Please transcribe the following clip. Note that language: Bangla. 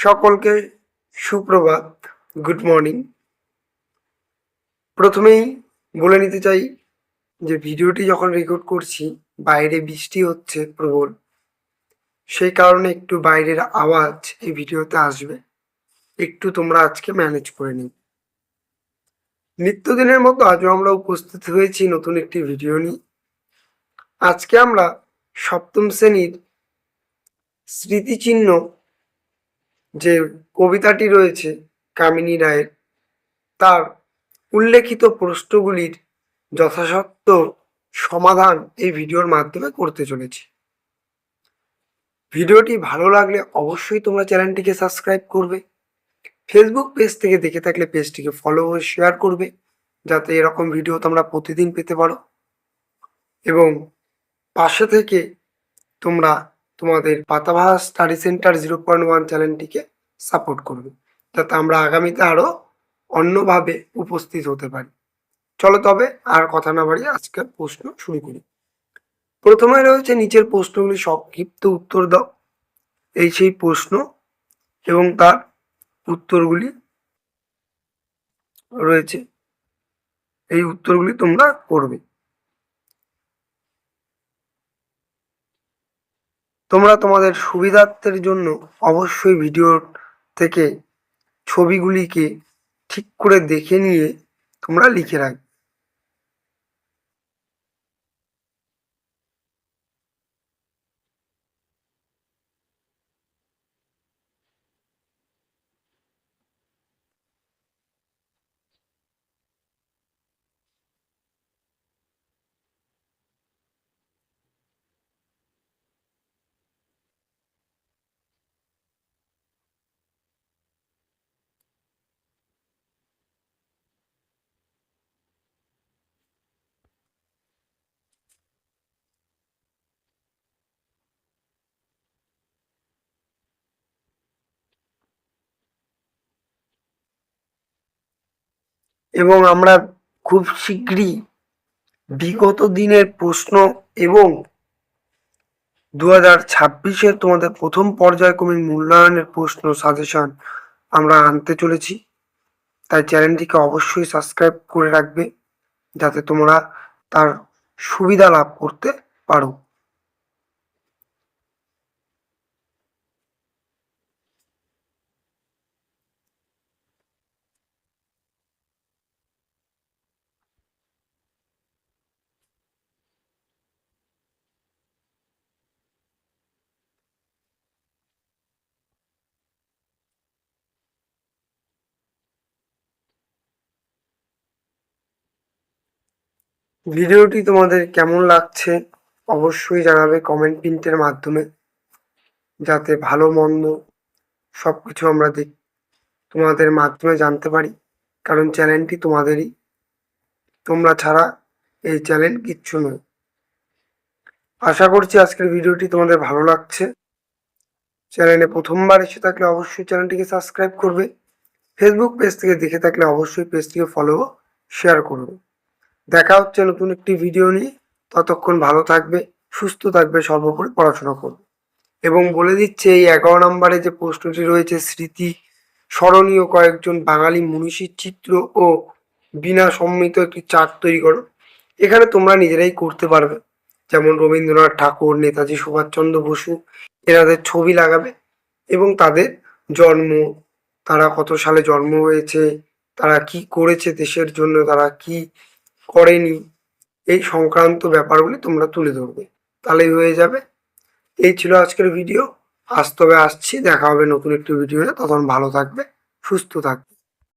সকলকে সুপ্রভাত, গুড মর্নিং। প্রথমেই বলে নিতে চাই যে ভিডিওটি যখন রেকর্ড করছি বাইরে বৃষ্টি হচ্ছে প্রবল, সেই কারণে একটু বাইরের আওয়াজ এই ভিডিওতে আসবে, একটু তোমরা আজকে ম্যানেজ করে নিই। নিত্যদিনের মতো আজও আমরা উপস্থিত হয়েছি নতুন একটি ভিডিও নিয়ে। আজকে আমরা সপ্তম শ্রেণীর স্মৃতিচিহ্ন যে কবিতাটি রয়েছে কামিনী রায়ের, তার উল্লেখিত প্রশ্নগুলির যথাসত্য সমাধান এই ভিডিওর মাধ্যমে করতে চলেছি। ভিডিওটি ভালো লাগলে অবশ্যই তোমরা চ্যানেলটিকে সাবস্ক্রাইব করবে। ফেসবুক পেজ থেকে দেখে থাকলে পেজটিকে ফলো ও শেয়ার করবে, যাতে এরকম ভিডিও তোমরা প্রতিদিন পেতে পারো। এবং পাশে থেকে তোমরা তোমাদের পাতাবাহার স্টাডি সেন্টার 0.1 চ্যানেলটিকে সাপোর্ট করবে, যাতে আমরা আগামীতে আরও অন্যভাবে উপস্থিত হতে পারি। চলো তবে আর কথা না বাড়িয়ে আজকের প্রশ্ন শুরু করি। প্রথমে রয়েছে নিচের প্রশ্নগুলি সংক্ষিপ্ত উত্তর দাও, এই সেই প্রশ্ন এবং তার উত্তরগুলি রয়েছে, এই উত্তরগুলি তোমরা করবে। তোমরা তোমাদের সুবিধার্থের জন্য অবশ্যই ভিডিও থেকে ছবিগুলিকে ঠিক করে দেখে নিয়ে তোমরা লিখে রাখবে। এবং আমরা খুব শীঘ্রই বিগত দিনের প্রশ্ন এবং 2026-এর তোমাদের প্রথম পর্যায়ক্রমিক মূল্যায়নের প্রশ্ন সাজেশন আমরা আনতে চলেছি। তাই চ্যানেলটিকে অবশ্যই সাবস্ক্রাইব করে রাখবে, যাতে তোমরা তার সুবিধা লাভ করতে পারো। ভিডিওটি তোমাদের কেমন লাগছে অবশ্যই জানাবে কমেন্ট প্রিন্টের মাধ্যমে, যাতে ভালো মন্দ সব কিছু আমরা তোমাদের মাধ্যমে জানতে পারি, কারণ চ্যানেলটি তোমাদেরই, তোমরা ছাড়া এই চ্যানেল কিচ্ছু নয়। আশা করছি আজকের ভিডিওটি তোমাদের ভালো লাগছে। চ্যানেলে প্রথমবার এসে থাকলে অবশ্যই চ্যানেলটিকে সাবস্ক্রাইব করবে। ফেসবুক পেজ থেকে দেখে থাকলে অবশ্যই পেজটিকে ফলো ও শেয়ার করবে। দেখা হচ্ছে নতুন একটি ভিডিও নিয়ে, ততক্ষণ ভালো থাকবে, সুস্থ থাকবে, সর্বোপরি পড়াশোনা করবে। এবং বলে দিচ্ছে এই 11 নম্বরে যে প্রশ্নটি রয়েছে, স্মৃতি স্মরণীয় কয়েকজন বাঙালি মনীষীর চিত্র ও বিনা সম্মিলিত একটি চার্ট তৈরি করো। এখানে তোমরা নিজেরাই করতে পারবে, যেমন রবীন্দ্রনাথ ঠাকুর, নেতাজি সুভাষচন্দ্র বসু, এনাদের ছবি লাগাবে এবং তাদের জন্ম, তারা কত সালে জন্ম হয়েছে, তারা কি করেছে দেশের জন্য, তারা কি করেনি, এই সংক্রান্ত ব্যাপারগুলি তোমরা তুলে ধরবে, তাহলেই হয়ে যাবে। এই ছিল আজকের ভিডিও। আজ তবে আসছি, দেখা হবে নতুন একটি ভিডিওতে, তখন ভালো থাকবে, সুস্থ থাকবে।